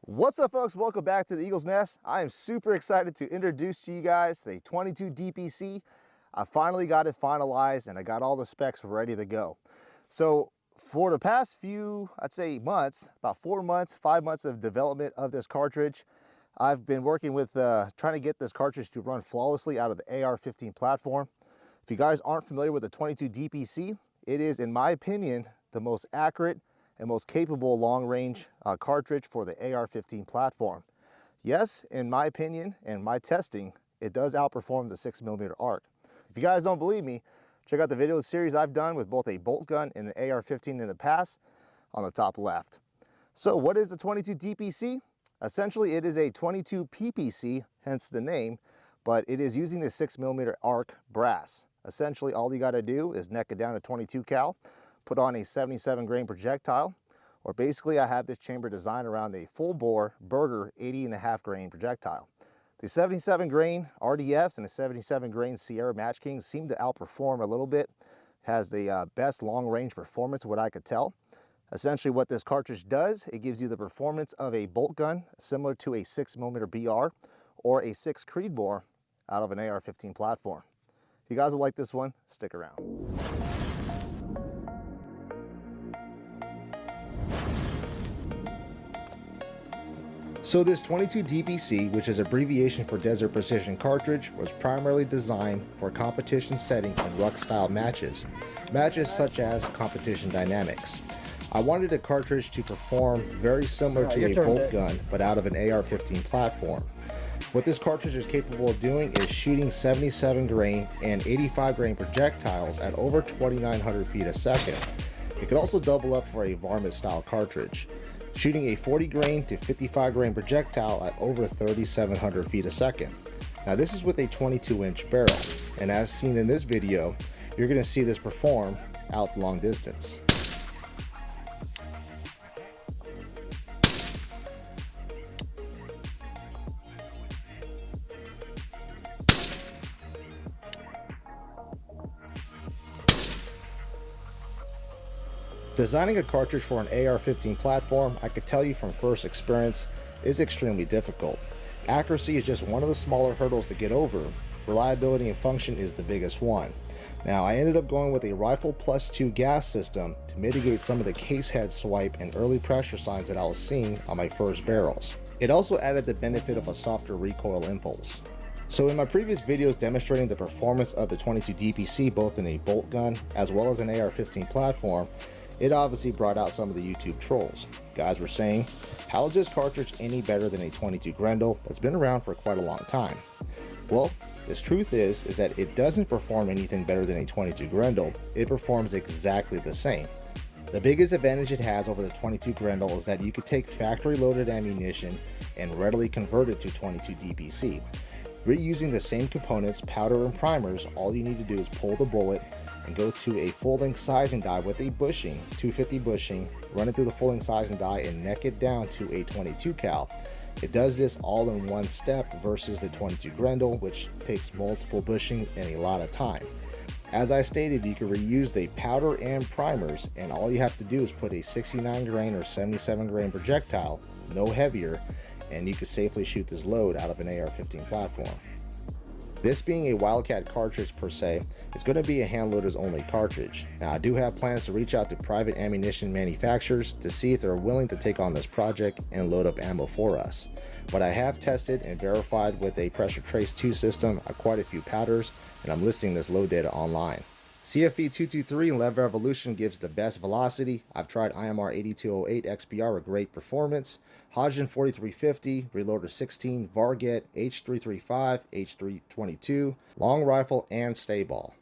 What's up, folks? Welcome back to the Eagle's Nest. I am super excited to introduce to you guys the 22 DPC. I finally got it finalized and I got all the specs ready to go. So for the past few, I'd say months, about 4 months, 5 months of development of this cartridge, I've been working with trying to get this cartridge to run flawlessly out of the AR15 platform. If you guys aren't familiar with the 22 DPC, it is, in my opinion, the most accurate and most capable long-range cartridge for the AR15 platform. Yes, in my opinion and my testing, it does outperform the 6mm ARC. If you guys don't believe me, check out the video series I've done with both a bolt gun and an AR15 in the past on the top left. So what is the 22 DPC? Essentially, it is a 22 PPC, hence the name, but it is using the 6mm ARC brass. Essentially, all you gotta do is neck it down to 22 cal, put on a 77 grain projectile, or basically I have this chamber designed around a full bore Berger 80.5 grain projectile. The 77 grain RDFs and the 77 grain Sierra Match Kings seem to outperform a little bit. Has the best long range performance, what I could tell. Essentially what this cartridge does, it gives you the performance of a bolt gun similar to a 6mm BR or a 6 Creedmoor out of an AR15 platform. If you guys will like this one, stick around. So this 22 DPC, which is abbreviation for Desert Precision Cartridge, was primarily designed for competition setting and ruck style matches such as competition dynamics. I wanted a cartridge to perform very similar to a bolt gun, but out of an AR15 platform. What this cartridge is capable of doing is shooting 77 grain and 85 grain projectiles at over 2,900 feet a second. It could also double up for a varmint style cartridge, shooting a 40 grain to 55 grain projectile at over 3,700 feet a second. Now this is with a 22-inch barrel, and as seen in this video, you're going to see this perform out long distance. Designing a cartridge for an AR-15 platform, I could tell you from first experience, is extremely difficult. Accuracy is just one of the smaller hurdles to get over. Reliability and function is the biggest one. Now, I ended up going with a rifle +2 gas system to mitigate some of the case head swipe and early pressure signs that I was seeing on my first barrels. It also added the benefit of a softer recoil impulse. So in my previous videos demonstrating the performance of the 22 DPC both in a bolt gun as well as an AR-15 platform, it obviously brought out some of the YouTube trolls. Guys were saying, how is this cartridge any better than a 22 Grendel that's been around for quite a long time? Well, this truth is that it doesn't perform anything better than a 22 Grendel. It performs exactly the same. The biggest advantage it has over the 22 Grendel is that you could take factory loaded ammunition and readily convert it to 22 DPC. Reusing the same components, powder and primers, all you need to do is pull the bullet and go to a full-length sizing die with a bushing, 250 bushing, run it through the full-length sizing die and neck it down to a 22 cal. It does this all in one step versus the 22 Grendel, which takes multiple bushing and a lot of time. As I stated, you can reuse the powder and primers, and all you have to do is put a 69 grain or 77 grain projectile, no heavier, and you can safely shoot this load out of an AR-15 platform. This being a Wildcat cartridge per se, it's going to be a hand loaders only cartridge. Now I do have plans to reach out to private ammunition manufacturers to see if they're willing to take on this project and load up ammo for us. But I have tested and verified with a Pressure Trace 2 system quite a few powders, and I'm listing this load data online. CFE 223 and Lev Revolution gives the best velocity. I've tried IMR 8208 XBR with great performance, Hodgdon 4350, Reloader 16, Varget, H335, H322, long rifle, and stay ball.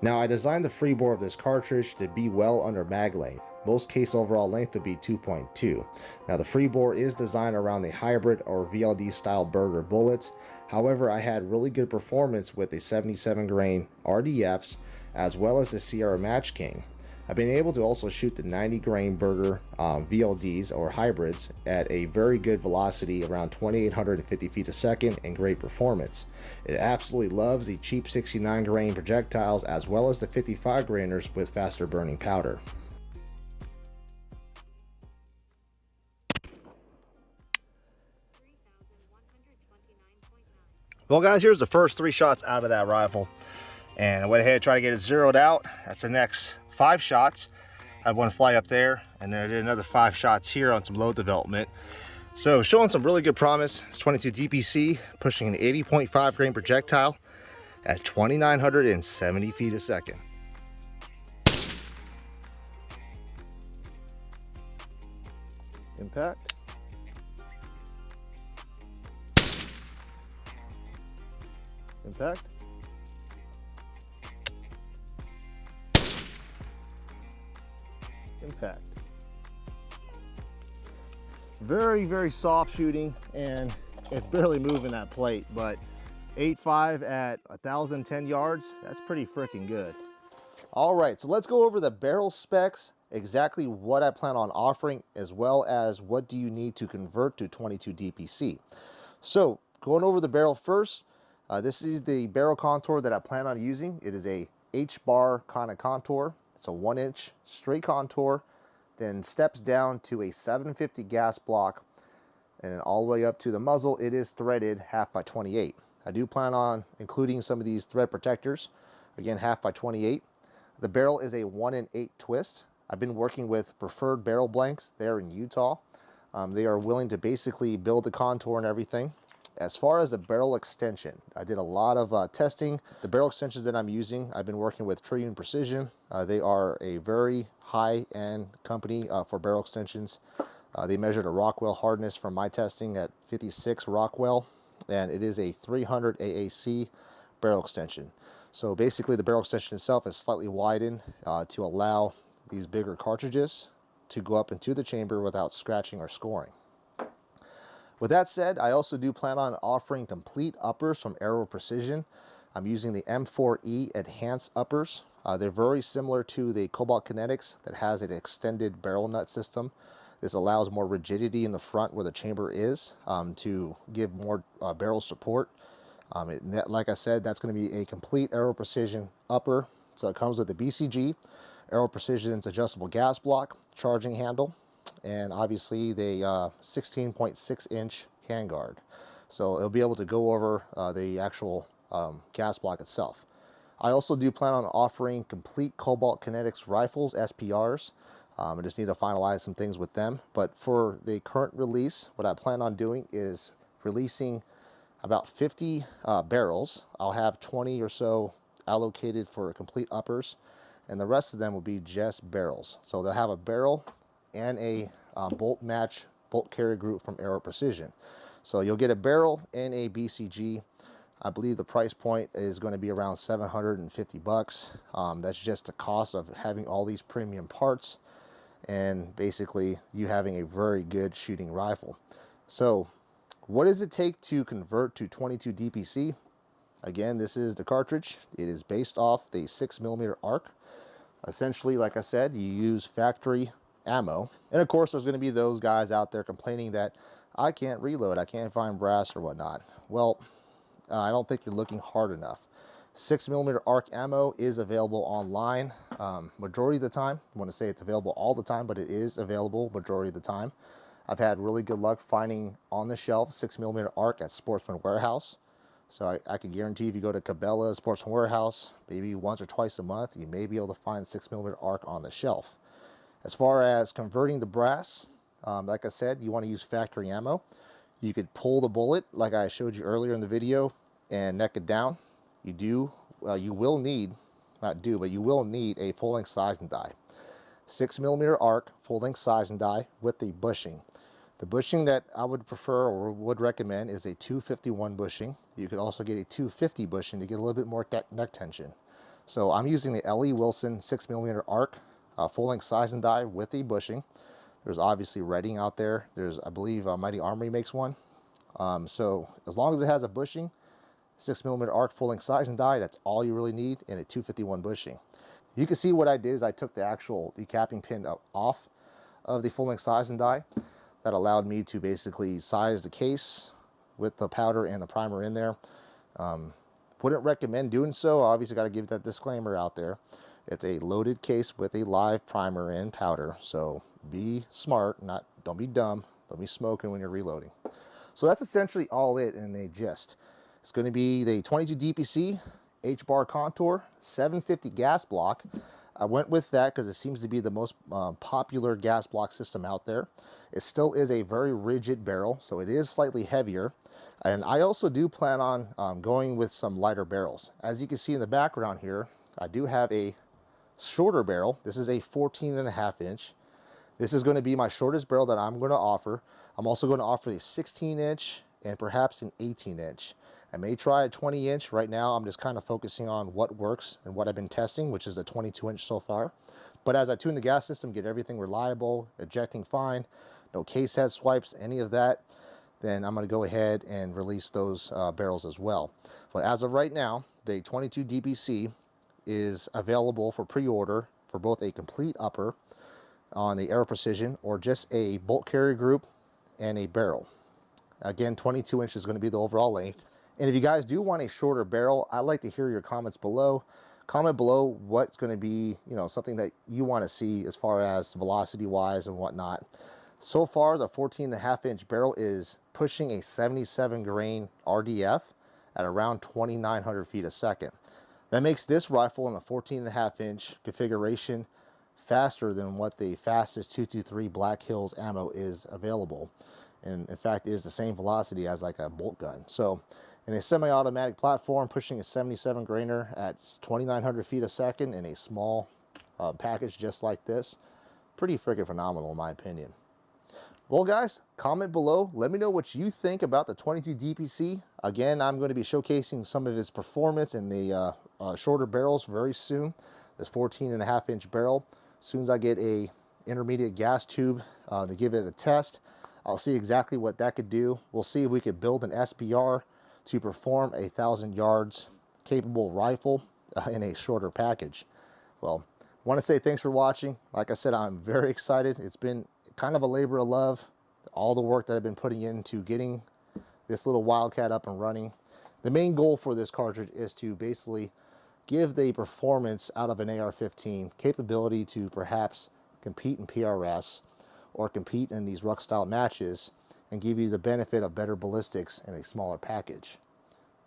Now I designed the free bore of this cartridge to be well under mag length. Most case overall length would be 2.2. Now the free bore is designed around the hybrid or VLD style Berger bullets. However, I had really good performance with the 77 grain RDFs as well as the Sierra Match King. I've been able to also shoot the 90 grain Berger VLDs or hybrids at a very good velocity around 2,850 feet a second and great performance. It absolutely loves the cheap 69 grain projectiles as well as the 55 grainers with faster burning powder. Well guys, here's the first 3 shots out of that rifle. And I went ahead and tried to get it zeroed out. That's the next 5 shots. I had one fly up there, and then I did another 5 shots here on some load development. So showing some really good promise. It's 22 DPC, pushing an 80.5 grain projectile at 2,970 feet a second. Impact. Impact. Impact. Very, very soft shooting, and it's barely moving that plate, but 8.5 at 1,010 yards, that's pretty freaking good. All right, so let's go over the barrel specs, exactly what I plan on offering, as well as what do you need to convert to 22 DPC. So going over the barrel first, this is the barrel contour that I plan on using. It is a H-bar kind of contour. It's a 1-inch straight contour, then steps down to a 750 gas block, and then all the way up to the muzzle. It is threaded 1/2x28. I do plan on including some of these thread protectors, again 1/2x28. The barrel is a 1-in-8 twist. I've been working with Preferred Barrel Blanks there in Utah. They are willing to basically build the contour and everything. As far as the barrel extension, I did a lot of testing. The barrel extensions that I'm using, I've been working with Tribune Precision. They are a very high-end company for barrel extensions. They measured a Rockwell hardness from my testing at 56 Rockwell, and it is a 300 AAC barrel extension. So basically the barrel extension itself is slightly widened to allow these bigger cartridges to go up into the chamber without scratching or scoring. With that said, I also do plan on offering complete uppers from Aero Precision. I'm using the M4E Enhanced uppers. They're very similar to the Cobalt Kinetics that has an extended barrel nut system. This allows more rigidity in the front where the chamber is to give more barrel support. Like I said, that's going to be a complete Aero Precision upper. So it comes with the BCG, Aero Precision's adjustable gas block, charging handle, and obviously the 16.6-inch handguard. So it'll be able to go over the actual gas block itself. I also do plan on offering complete Cobalt Kinetics rifles, SPRs. I just need to finalize some things with them. But for the current release, what I plan on doing is releasing about 50 barrels. I'll have 20 or so allocated for complete uppers, and the rest of them will be just barrels. So they'll have a barrel and a bolt match bolt carrier group from Aero Precision. So you'll get a barrel and a BCG. I believe the price point is going to be around 750 bucks. That's just the cost of having all these premium parts and basically you having a very good shooting rifle. So what does it take to convert to 22 DPC? Again, this is the cartridge. It is based off the 6mm ARC. Essentially, like I said, you use factory ammo. And of course, there's going to be those guys out there complaining that I can't reload, I can't find brass or whatnot. Well, I don't think you're looking hard enough. 6mm ARC ammo is available online majority of the time. I want to say it's available all the time, but it is available majority of the time. I've had really good luck finding on the shelf 6mm ARC at Sportsman Warehouse. So I can guarantee if you go to Cabela, Sportsman Warehouse, maybe once or twice a month, you may be able to find 6mm ARC on the shelf. As far as converting the brass, like I said, you want to use factory ammo. You could pull the bullet like I showed you earlier in the video and neck it down. You will need a full-length sizing die. 6mm ARC full-length sizing die with the bushing. The bushing that I would prefer or would recommend is a 251 bushing. You could also get a 250 bushing to get a little bit more neck tension. So I'm using the L.E. Wilson 6mm ARC full-length sizing die with a bushing. There's obviously Redding out there. There's, I believe, Mighty Armory makes one. So as long as it has a bushing, 6mm ARC full-length sizing die, that's all you really need, and a 251 bushing. You can see what I did is I took the actual decapping pin off of the full-length sizing die. That allowed me to basically size the case with the powder and the primer in there. Wouldn't recommend doing so. Obviously got to give that disclaimer out there. It's a loaded case with a live primer and powder, so be smart, don't be dumb, don't be smoking when you're reloading. So that's essentially all it in a gist. It's going to be the 22 DPC H-bar contour 750 gas block. I went with that because it seems to be the most popular gas block system out there. It still is a very rigid barrel, so it is slightly heavier. And I also do plan on going with some lighter barrels. As you can see in the background here, I do have a shorter barrel. This is a 14.5 inch. This is going to be my shortest barrel that I'm going to offer. I'm also going to offer a 16 inch and perhaps an 18 inch. I may try a 20 inch. Right now I'm just kind of focusing on what works and what I've been testing, which is the 22 inch so far. But as I tune the gas system, get everything reliable, ejecting fine, no case head swipes, any of that, then I'm going to go ahead and release those barrels as well. But as of right now, the 22 DPC is available for pre-order for both a complete upper on the Aero Precision or just a bolt carrier group and a barrel. Again, 22 inch is going to be the overall length. And if you guys do want a shorter barrel, I'd like to hear your comments below. Comment below what's going to be, something that you want to see as far as velocity wise and whatnot. So far, the 14.5 inch barrel is pushing a 77 grain RDF at around 2,900 feet a second. That makes this rifle in a 14.5 inch configuration faster than what the fastest 223 Black Hills ammo is available. And in fact, it is the same velocity as like a bolt gun. So in a semi-automatic platform, pushing a 77 grainer at 2,900 feet a second in a small package just like this, pretty freaking phenomenal in my opinion. Well guys, comment below. Let me know what you think about the 22 DPC. Again, I'm going to be showcasing some of its performance in the shorter barrels very soon. This 14.5 inch barrel. As soon as I get a intermediate gas tube to give it a test, I'll see exactly what that could do. We'll see if we could build an SBR to perform a 1,000 yards capable rifle in a shorter package. Well, want to say thanks for watching. Like I said, I'm very excited. It's been kind of a labor of love, all the work that I've been putting into getting this little Wildcat up and running. The main goal for this cartridge is to basically give the performance out of an AR-15 capability to perhaps compete in PRS or compete in these ruck style matches and give you the benefit of better ballistics in a smaller package.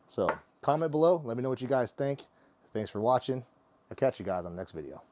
So comment below, let me know what you guys think. Thanks for watching. I'll catch you guys on the next video.